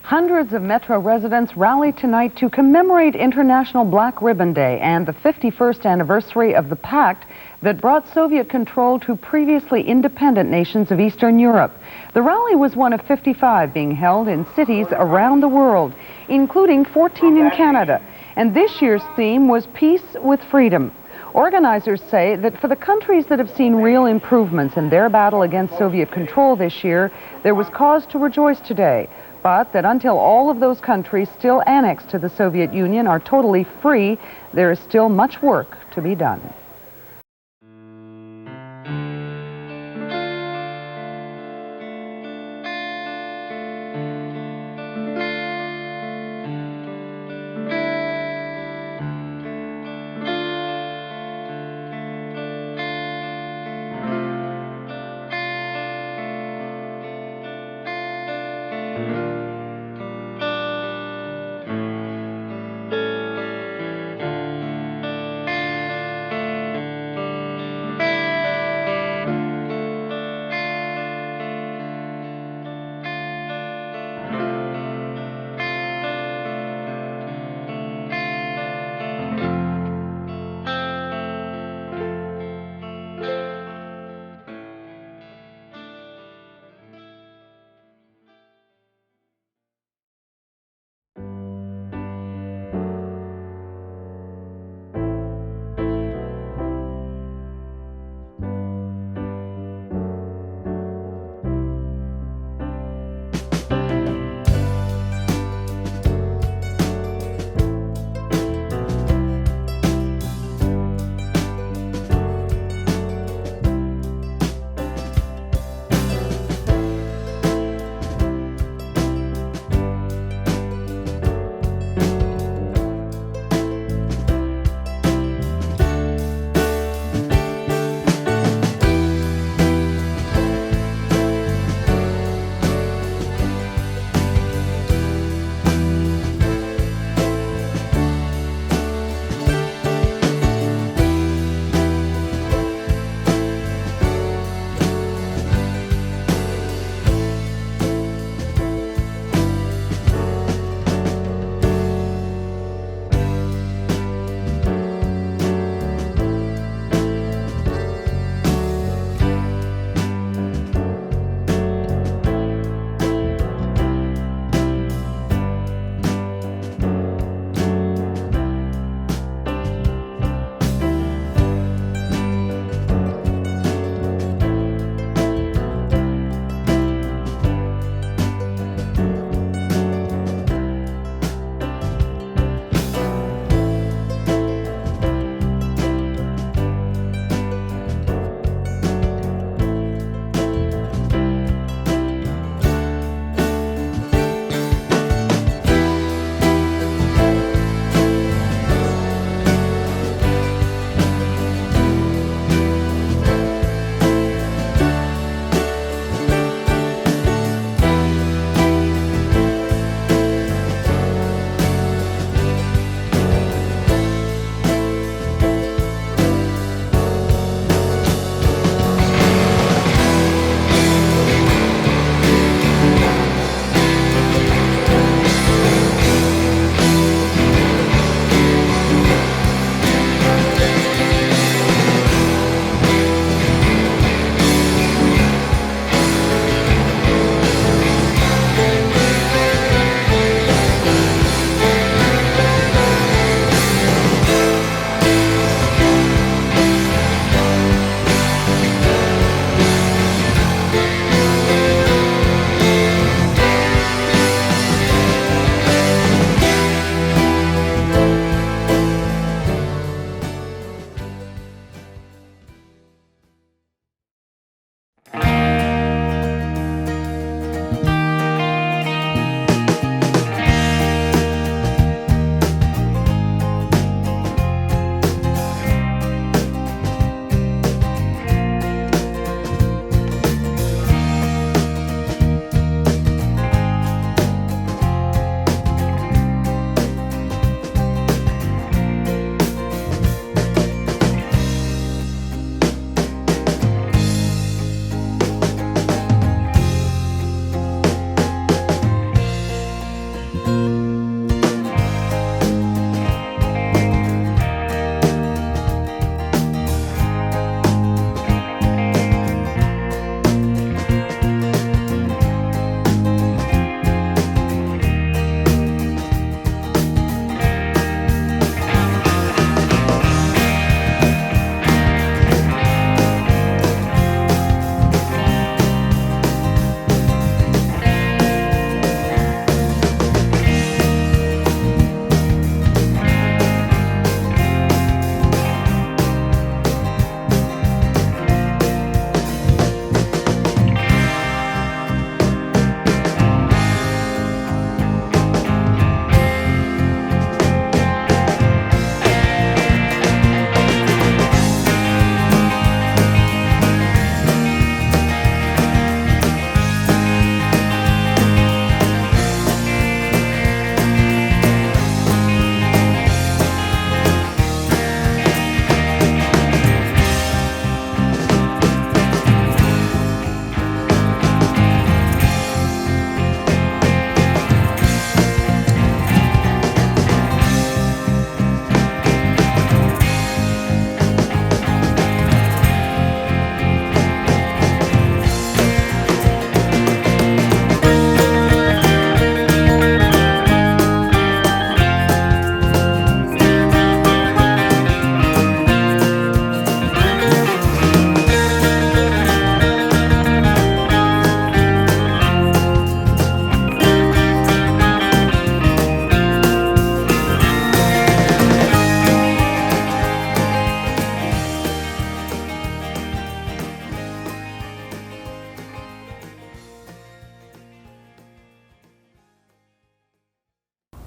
Hundreds of Metro residents rallied tonight to commemorate International Black Ribbon Day and the 51st anniversary of the pact that brought Soviet control to previously independent nations of Eastern Europe. The rally was one of 55 being held in cities around the world, including 14 in Canada. And this year's theme was Peace with Freedom. Organizers say that for the countries that have seen real improvements in their battle against Soviet control this year, there was cause to rejoice today. But that until all of those countries still annexed to the Soviet Union are totally free, there is still much work to be done.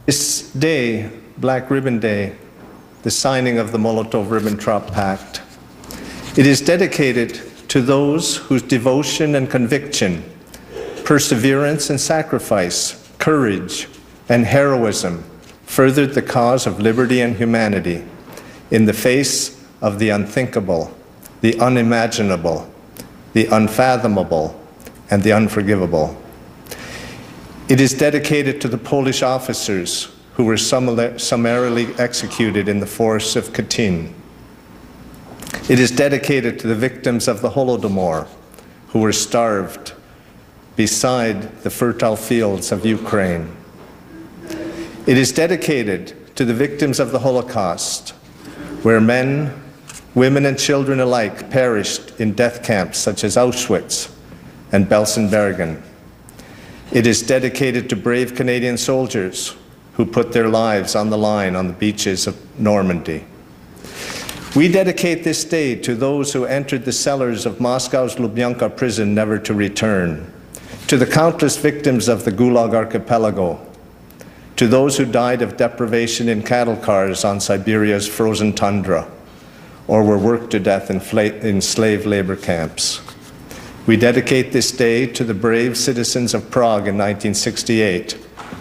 This day, Black Ribbon Day, the signing of the Molotov-Ribbentrop Pact, it is dedicated to those whose devotion and conviction, perseverance and sacrifice, courage and heroism furthered the cause of liberty and humanity in the face of the unthinkable, the unimaginable, the unfathomable, and the unforgivable. It is dedicated to the Polish officers who were summarily executed in the forests of Katyn. It is dedicated to the victims of the Holodomor who were starved beside the fertile fields of Ukraine. It is dedicated to the victims of the Holocaust, where men, women, and children alike perished in death camps such as Auschwitz and Belsen-Bergen. It is dedicated to brave Canadian soldiers who put their lives on the line on the beaches of Normandy. We dedicate this day to those who entered the cellars of Moscow's Lubyanka prison never to return, to the countless victims of the Gulag Archipelago, to those who died of deprivation in cattle cars on Siberia's frozen tundra, or were worked to death in slave labor camps. We dedicate this day to the brave citizens of Prague in 1968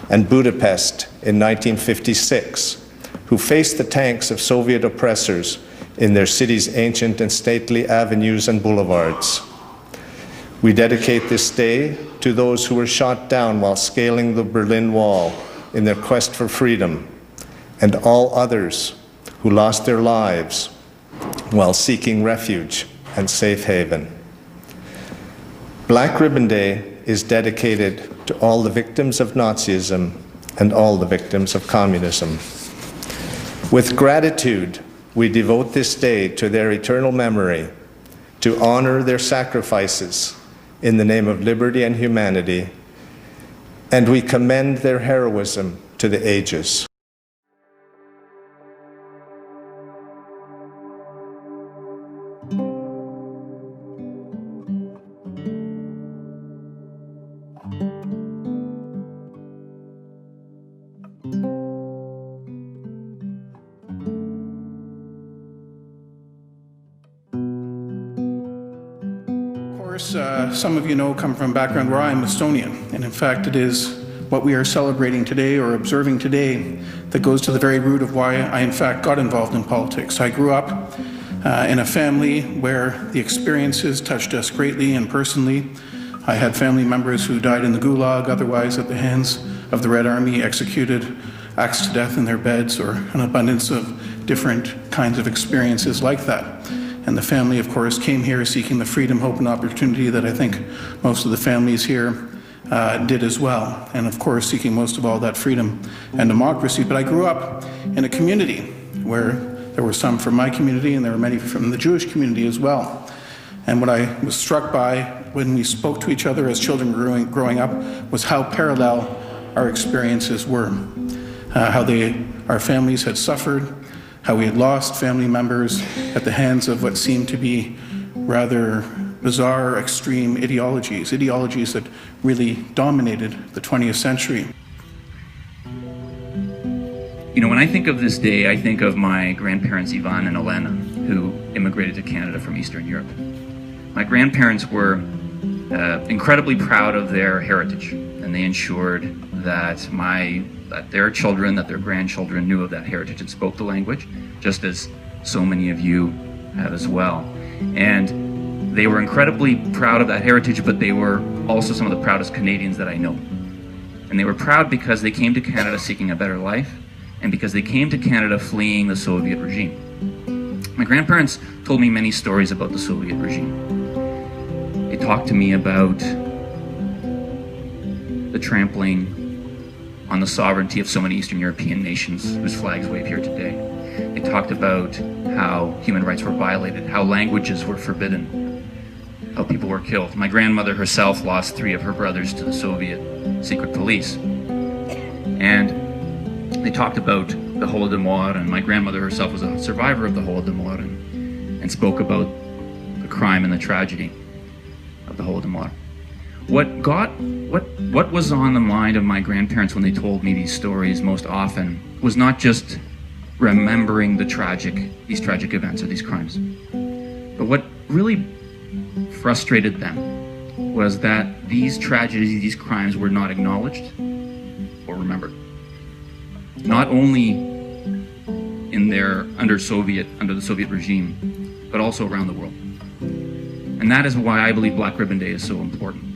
and Budapest in 1956, who faced the tanks of Soviet oppressors in their city's ancient and stately avenues and boulevards. We dedicate this day to those who were shot down while scaling the Berlin Wall in their quest for freedom, and all others who lost their lives while seeking refuge and safe haven. Black Ribbon Day is dedicated to all the victims of Nazism and all the victims of communism. With gratitude, we devote this day to their eternal memory, to honor their sacrifices in the name of liberty and humanity, and we commend their heroism to the ages. Some of you know come from a background where I am Estonian, and in fact it is what we are celebrating today or observing today that goes to the very root of why I in fact got involved in politics. I grew up in a family where the experiences touched us greatly and personally. I had family members who died in the Gulag, otherwise at the hands of the Red Army, executed, axed to death in their beds, or an abundance of different kinds of experiences like that. And the family, of course, came here seeking the freedom, hope, and opportunity that I think most of the families here did as well. And of course, seeking most of all that freedom and democracy. But I grew up in a community where there were some from my community and there were many from the Jewish community as well. And what I was struck by when we spoke to each other as children growing up was how parallel our experiences were. How our families had suffered, how we had lost family members at the hands of what seemed to be rather bizarre, extreme ideologies that really dominated the 20th century. You know, when I think of this day, I think of my grandparents, Ivan and Elena, who immigrated to Canada from Eastern Europe. My grandparents were incredibly proud of their heritage, and they ensured that their children, that their grandchildren knew of that heritage and spoke the language, just as so many of you have as well. And they were incredibly proud of that heritage, but they were also some of the proudest Canadians that I know. And they were proud because they came to Canada seeking a better life, and because they came to Canada fleeing the Soviet regime. My grandparents told me many stories about the Soviet regime. They talked to me about the trampling on the sovereignty of so many Eastern European nations whose flags wave here today. They talked about how human rights were violated, how languages were forbidden, how people were killed. My grandmother herself lost 3 of her brothers to the Soviet secret police. And they talked about the Holodomor, and my grandmother herself was a survivor of the Holodomor and spoke about the crime and the tragedy of the Holodomor. What was on the mind of my grandparents when they told me these stories most often was not just remembering these tragic events or these crimes, but what really frustrated them was that these tragedies, these crimes were not acknowledged or remembered. Not only under the Soviet regime, but also around the world. And that is why I believe Black Ribbon Day is so important.